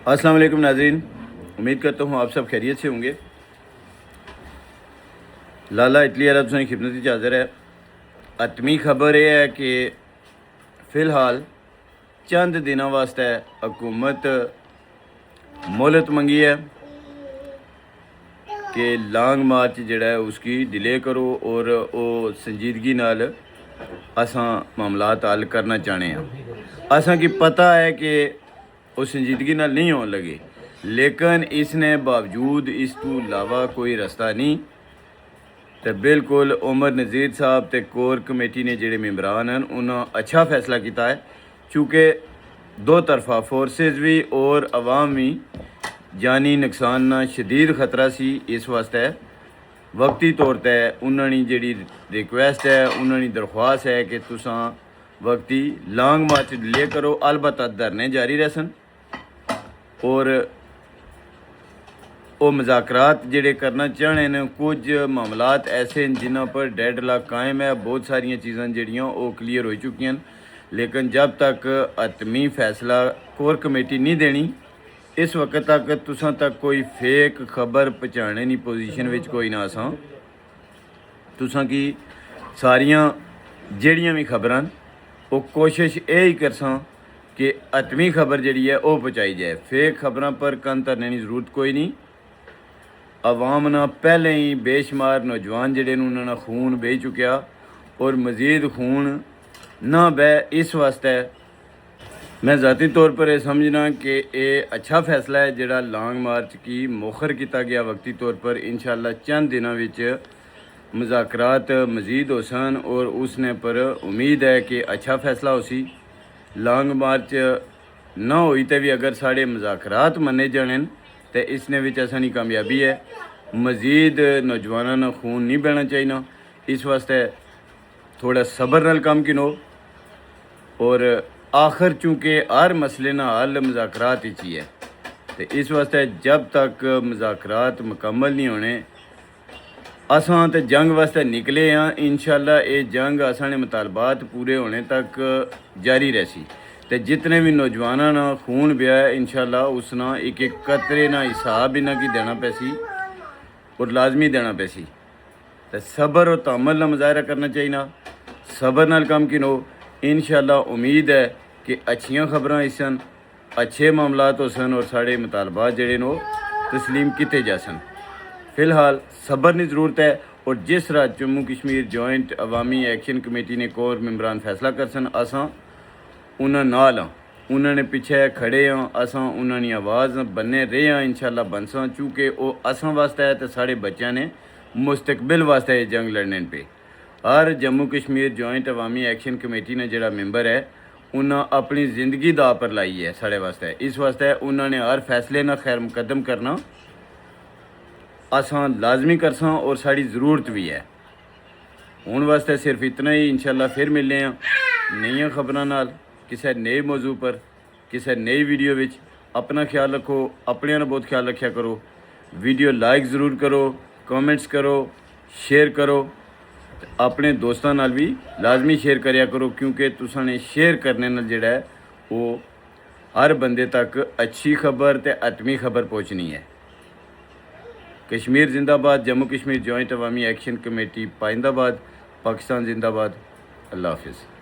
अस्सलाम वालेकुम नाज़रीन, उम्मीद करता हूँ आप सब खैरियत से होंगे। लाला इटली अरब की खिदमत हाज़िर है। अतमी खबर यह है कि फ़िलहाल चंद दिनों वास्ते हुकूमत मोहलत मंगी है कि लॉन्ग मार्च जिहड़ा है उसकी डिले करो और वो संजीदगी नाल असां मामलात हल करना चाहते हैं। असां की पता है कि वो संजीदगी नाल नहीं होने लगे, लेकिन इसने बावजूद इस तो इलावा कोई रास्ता नहीं। तो बिल्कुल उमर नज़ीर साहब ते कोर कमेटी ने जिहड़े मैंबरान हैं उन्होंने अच्छा फैसला किया है, चूँकि दो तरफा फोर्सेस भी और अवाम भी जानी नुकसान ना शदीद खतरा सी। इस वास्ते वक्ती तौर पर उन्होंने जिहड़ी रिक्वेस्ट है, उन्होंने दरख्वास्त है कि तुसां वक्ती लॉन्ग मार्च डिले करो, अलबत्ता धरने जारी रहसन और वो मुज़ाकरात जिहड़े करना चाहने ने। कुछ मामलात ऐसे हैं जिन्हों पर डेडलॉक कायम है। बहुत सारिया चीज़ां जिहड़ियां वो क्लीयर हो चुकी हैं, लेकिन जब तक हतमी फैसला कोर कमेटी नहीं देनी, इस वक्त तक तुसां तक कोई फेक खबर पहुँचाने की पोजीशन विच कोई ना असां तुसां की सारियां जिहड़ियां भी खबरां वो कोशिश यही करसां कि हतमी खबर जिहड़ी है वो पहुँचाई जाए। फेक खबरों पर कन धरने की जरूरत कोई नहीं। अवाम ना पहले ही बेशुमार नौजवान जिहड़े ने उन्होंने खून बह चुकिया और मज़ीद खून ना बह। इस वास्ते मैं ज़ाती तौर पर यह समझना कि ये अच्छा फैसला है जिहड़ा लॉन्ग मार्च की मुखर किया गया वक्ती तौर पर। इंशाअल्लाह चंद दिनों विच मुज़ाकरात मज़ीद हो सन और उसने पर उम्मीद है कि अच्छा फैसला हो सी। लॉन्ग मार्च ना हुई तो भी अगर साढ़े मुज़ाकरात मन्ने जाने तो इसने विच असानी कामयाबी है। मज़ीद नौजवानों ने खून नहीं बहना चाहिए। इस वास्ते थोड़ा सबर नाल काम किनो और आखिर चूँकि हर मसले ना हल मुज़ाकरात ही है, तो इस वास्ते जब तक मुज़ाकरात मुकम्मल नहीं होने असां तो जंग वास्ते निकले हाँ। इंशाअल्लाह ये जंग असाने मुतालबात पूरे होने तक जारी रहसी। तो जितने भी नौजवानों ना खून ब्या है इंशाअल्लाह उसना एक एक कतरे ना हिसाब इन्हों की देना पैसी और लाजमी देना पैसी। तो सबर और तहम्मुल ना मुजाहरा करना चाहिए। सबर नाल काम किनो। इंशाअल्लाह उम्मीद है कि अच्छियाँ खबरां इसन, अच्छे मामलात हो सन और साढ़े मुतालबात जिहड़े ने तस्लीम किए जा सन। फ़िलहाल सबर की ज़रूरत है और जिस तरह जम्मू कश्मीर जॉइंट अवामी एक्शन कमेटी ने कोर मैंबरान फैसला कर सन असां उन्होंने नाल हाँ, उन्होंने पिछे खड़े हाँ, असां उन्होंने आवाज़ बने रहे हाँ। इंशाअल्लाह बनसा, चूँकि वो असां वास्ते है तो साढ़े बच्चों ने मुस्तकबिल वास्ते ये जंग लड़ने पे। हर जम्मू कश्मीर जॉइंट अवामी एक्शन कमेटी ने जिहड़ा मैंबर है उन्हें अपनी ज़िंदगी दाव पर लाई है साढ़े वास्ते। इस वास्ते उन्होंने हर फैसले ना खैर मुकदम करना असां लाजमी करसा और साड़ी ज़रूरत भी है। हुण वास्ते सिर्फ इतना ही। इंशाअल्लाह फिर मिलने हैं नई खबरों नाल किसी नए मौजू पर किसी नई वीडियो विच। अपना ख्याल रखो, अपने ना बहुत ख्याल रखा करो। वीडियो लाइक ज़रूर करो, कमेंट्स करो, शेयर करो, अपने दोस्तों नाल भी लाजमी शेयर करया करो, क्योंकि तुसां ने शेयर करने नाल जिहड़ा है वो हर बंदे तक अच्छी खबर ते हतमी खबर पहुँचनी है। कश्मीर जिंदाबाद, जम्मू कश्मीर जॉइंट अवामी एक्शन कमेटी पाइंदाबाद, पाकिस्तान जिंदाबाद। अल्लाह हाफिज़।